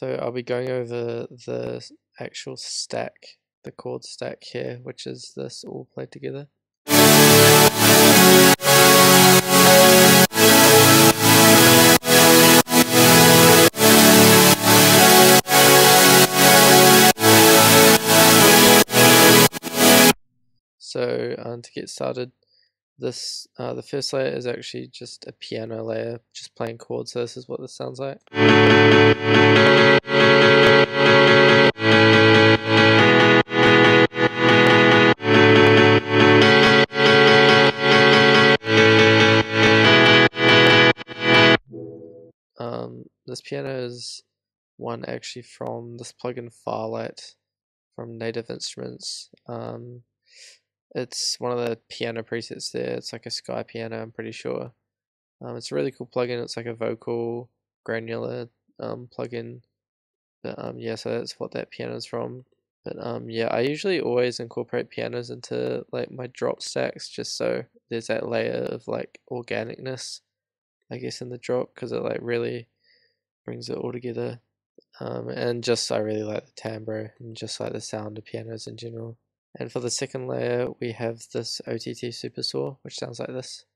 So I'll be going over the actual stack, the chord stack here, which is this all played together. So to get started, this the first layer is actually just a piano layer, just playing chords. So this is what this sounds like. This piano is one actually from this plugin Firelight from Native Instruments. It's one of the piano presets there. It's like a sky piano, I'm pretty sure. It's a really cool plugin. It's like a vocal granular plugin. But yeah, so that's what that piano is from. But yeah, I usually always incorporate pianos into like my drop stacks, just so there's that layer of like organicness, I guess, in the drop, because it like really brings it all together. And just I really like the timbre and just like the sound of pianos in general. And for the second layer, we have this OTT supersaw, which sounds like this.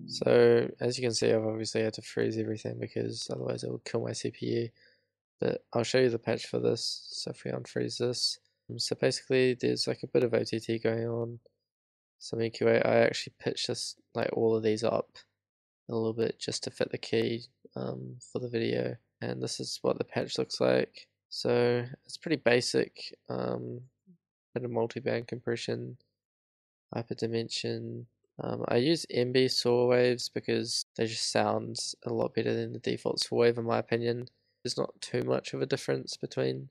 So as you can see, I've obviously had to freeze everything because otherwise it will kill my CPU. But I'll show you the patch for this. So if we unfreeze this, so basically there's like a bit of OTT going on, some EQA. I actually pitched this, like all of these up a little bit just to fit the key for the video. And this is what the patch looks like. So it's pretty basic, bit of multiband compression, hyperdimension. I use MB saw waves because they just sound a lot better than the default saw wave in my opinion. There's not too much of a difference between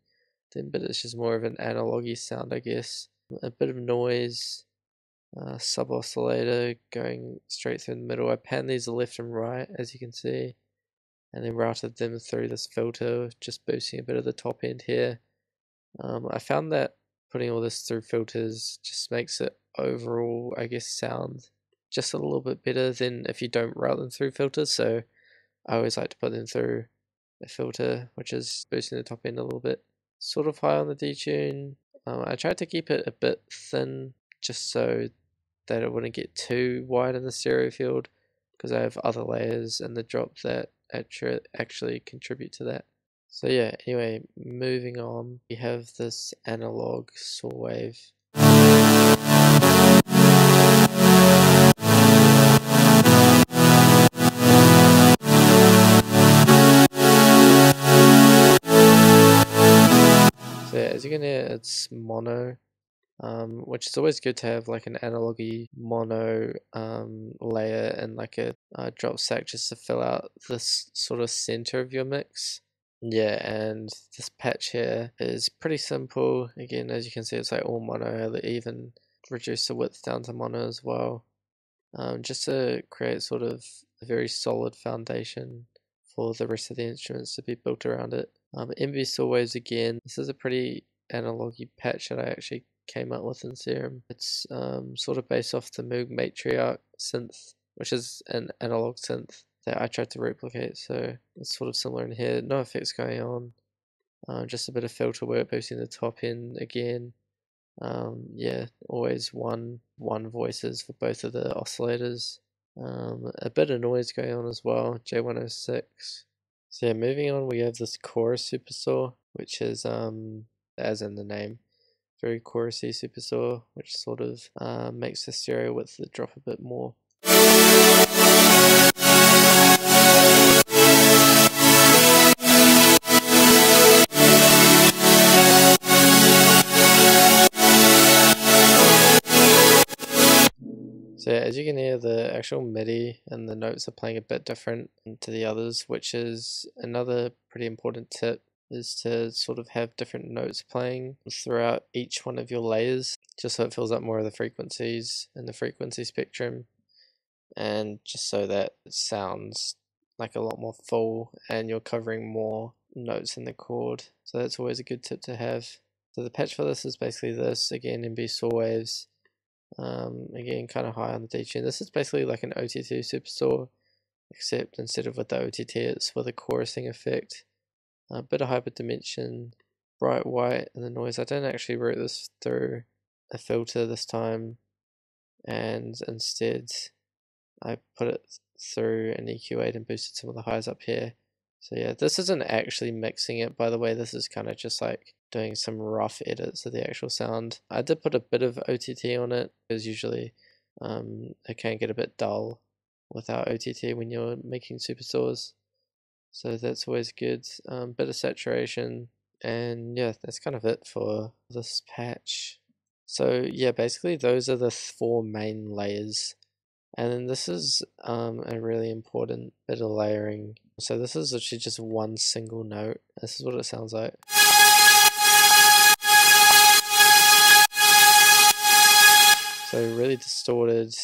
them, but it's just more of an analogy sound, I guess. A bit of noise, sub oscillator going straight through the middle. I panned these left and right, as you can see, and then routed them through this filter, just boosting a bit of the top end here. I found that putting all this through filters just makes it overall, I guess, sound just a little bit better than if you don't route them through filters. So I always like to put them through a filter, which is boosting the top end a little bit. Sort of high on the detune. I tried to keep it a bit thin just so that it wouldn't get too wide in the stereo field, because I have other layers in the drop that actually contribute to that. So yeah, anyway, moving on, we have this analog saw wave. So yeah, as you can hear, it's mono, which is always good to have like an analogy mono layer and like a drop stack just to fill out this sort of center of your mix. Yeah, and this patch here is pretty simple. Again, as you can see, it's like all mono. They even reduce the width down to mono as well, just to create sort of a very solid foundation for the rest of the instruments to be built around it. MV saw waves again. This is a pretty analogy patch that I actually came up with in Serum. It's sort of based off the Moog Matriarch synth, which is an analog synth that I tried to replicate, so it's sort of similar in here. No effects going on, just a bit of filter work boosting the top end again. Yeah, always one voices for both of the oscillators. A bit of noise going on as well, J106. So yeah, moving on, we have this chorus supersaw, which is as in the name, very chorusy supersaw, which sort of makes the stereo width drop a bit more. So yeah, as you can hear, the actual MIDI and the notes are playing a bit different to the others, which is another pretty important tip, is to sort of have different notes playing throughout each one of your layers, just so it fills up more of the frequencies in the frequency spectrum, and just so that it sounds like a lot more full and you're covering more notes in the chord, so that's always a good tip to have. So the patch for this is basically this, again MB saw waves, again kind of high on the detune. This is basically like an OTT supersaw, except instead of with the OTT it's with a chorusing effect. A bit of hyperdimension, bright white, and the noise. I didn't actually route this through a filter this time, and instead I put it through an EQ8 and boosted some of the highs up here. So yeah, this isn't actually mixing it, by the way. This is kind of just like doing some rough edits of the actual sound. I did put a bit of OTT on it, because usually it can get a bit dull without OTT when you're making supersaws. So that's always good. Bit of saturation, and yeah, that's kind of it for this patch. So yeah, basically those are the 4 main layers. And then this is a really important bit of layering. So this is actually just one single note. This is what it sounds like. So really distorted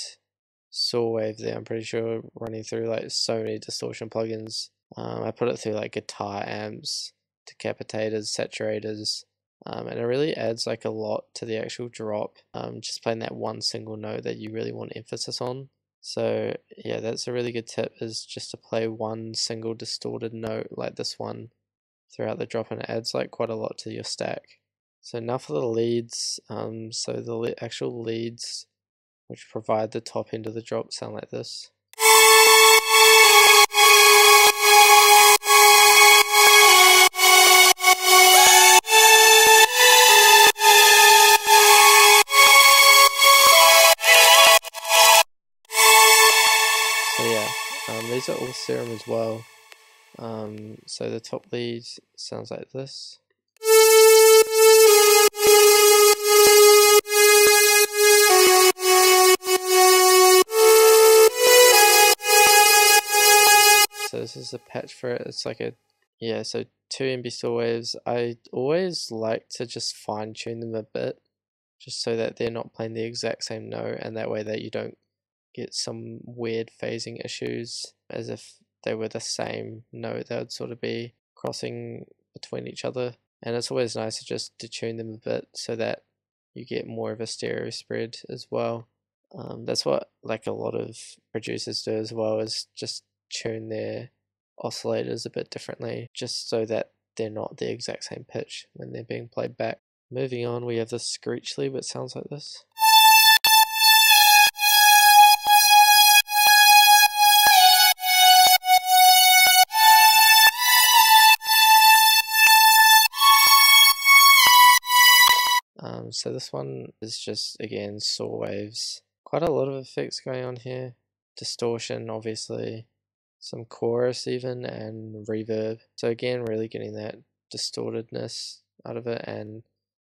saw wave there, I'm pretty sure, running through like so many distortion plugins. I put it through like guitar amps, decapitators, saturators, and it really adds like a lot to the actual drop, just playing that one single note that you really want emphasis on. So yeah, that's a really good tip, is just to play one single distorted note like this one throughout the drop, and it adds like quite a lot to your stack. So now for the leads. So the actual leads which provide the top end of the drop sound like this. So yeah, these are all Serum as well. So the top lead sounds like this. So this is a patch for it. It's like a, yeah, so 2 MB saw waves. I always like to just fine tune them a bit, just so that they're not playing the exact same note, and that way that you don't get some weird phasing issues, as if they were the same note. They would sort of be crossing between each other, and it's always nice to just detune them a bit so that you get more of a stereo spread as well. That's what like a lot of producers do as well, is just tune their oscillators a bit differently, just so that they're not the exact same pitch when they're being played back. Moving on, we have the screech lead, which sounds like this. So this one is just, again, saw waves. Quite a lot of effects going on here. Distortion, obviously. Some chorus even, and reverb. So again, really getting that distortedness out of it, and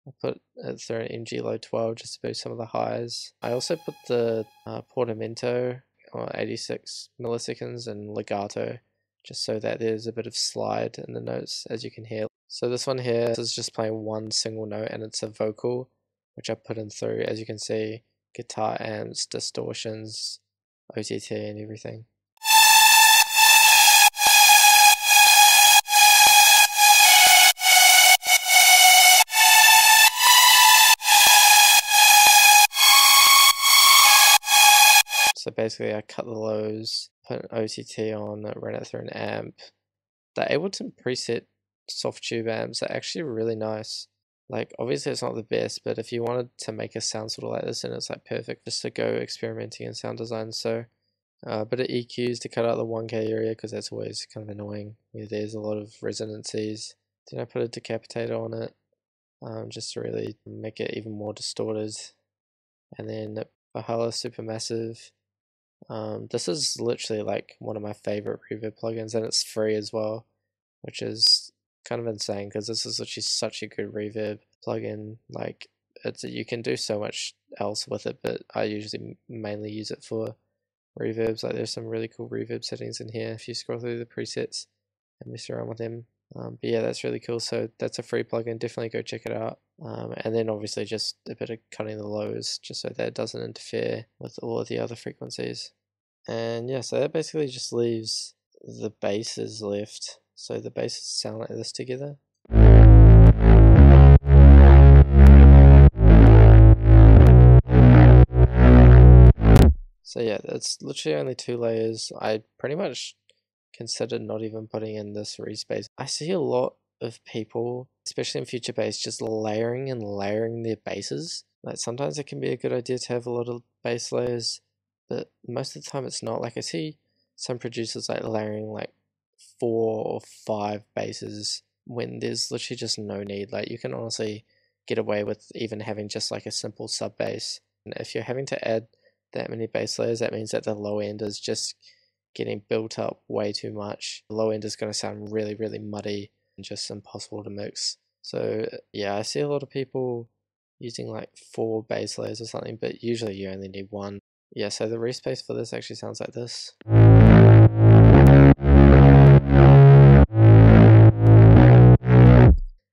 I put it through an MG low 12 just to boost some of the highs. I also put the portamento, or 86 milliseconds, and legato, just so that there's a bit of slide in the notes, as you can hear. So this one here, this is just playing one single note, and it's a vocal, which I put in through, as you can see, guitar amps, distortions, OTT, and everything. So basically I cut the lows, put an OTT on, ran it through an amp. The Ableton preset soft tube amps are actually really nice. Like, obviously it's not the best, but if you wanted to make a sound sort of like this, then it's like perfect just to go experimenting in sound design. So a bit of EQs to cut out the 1K area, because that's always kind of annoying where there's a lot of resonancies. Then I put a decapitator on it, just to really make it even more distorted. And then Valhalla Supermassive. This is literally like one of my favorite reverb plugins, and it's free as well, which is kind of insane, because this is literally such a good reverb plugin. Like, you can do so much else with it, but I usually mainly use it for reverbs. Like, there's some really cool reverb settings in here if you scroll through the presets and mess around with them. But yeah, that's really cool. So that's a free plugin, definitely go check it out. And then obviously just a bit of cutting the lows, just so that it doesn't interfere with all of the other frequencies. And yeah, so that basically just leaves the basses left. so the basses sound like this together. So yeah, it's literally only 2 layers. I pretty much considered not even putting in this respace. I see a lot of people, especially in future bass, just layering and layering their basses. Like sometimes it can be a good idea to have a lot of bass layers, but most of the time it's not. Like I see some producers like layering like 4 or 5 basses when there's literally just no need. Like you can honestly get away with even having just like a simple sub bass. And if you're having to add that many bass layers, that means that the low end is just getting built up way too much. The low end is going to sound really, really muddy and just impossible to mix. So yeah, I see a lot of people using like 4 bass layers or something, but usually you only need 1. Yeah, so the respace for this actually sounds like this.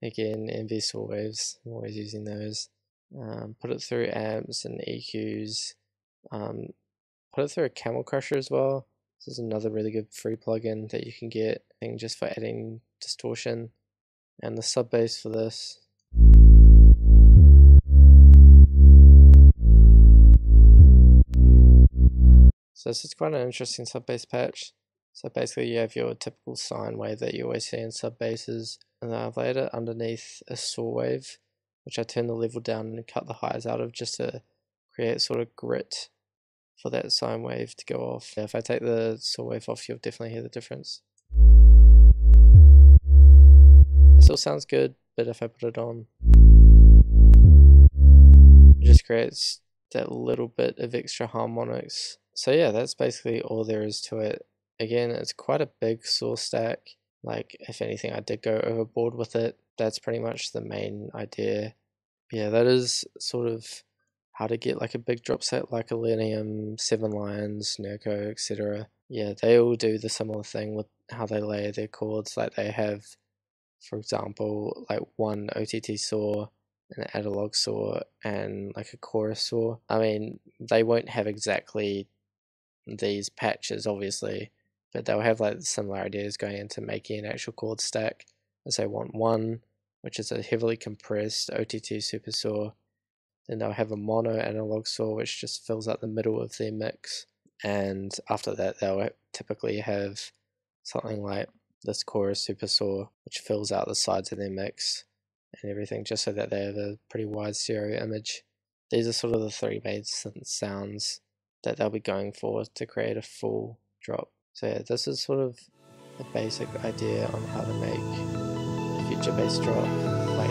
Again, NV saw waves, I'm always using those. Put it through amps and EQs. Put it through a Camel Crusher as well. This is another really good free plugin that you can get just for adding distortion. And the sub bass for this. So this is quite an interesting sub bass patch. So basically you have your typical sine wave that you always see in sub basses, and then I've laid it underneath a saw wave, which I turn the level down and cut the highs out of just to create sort of grit for that sine wave to go off. If I take the saw wave off, you'll definitely hear the difference. It still sounds good, but if I put it on, it just creates that little bit of extra harmonics. So yeah, that's basically all there is to it. Again, it's quite a big saw stack. Like, if anything, I did go overboard with it. That's pretty much the main idea. Yeah, that is sort of how to get like a big drop set like Illenium, 7 Lions, Nerco, etc. Yeah, they all do the similar thing with how they layer their chords. Like they have, for example, like one OTT saw, an analog saw, and like a chorus saw. I mean, they won't have exactly these patches, obviously, but they'll have like similar ideas going into making an actual chord stack. As they want one, which is a heavily compressed OTT super saw. Then they'll have a mono analog saw, which just fills out the middle of their mix. And after that, they'll typically have something like this chorus super saw, which fills out the sides of their mix and everything, just so that they have a pretty wide stereo image. These are sort of the 3 main synth sounds that they'll be going for to create a full drop. So yeah, this is sort of a basic idea on how to make a future bass drop, like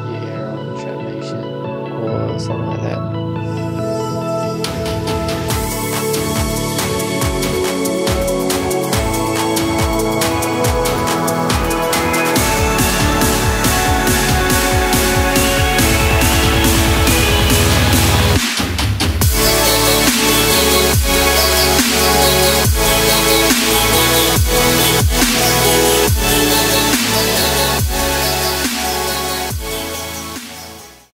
you hear on Showmation or something like that.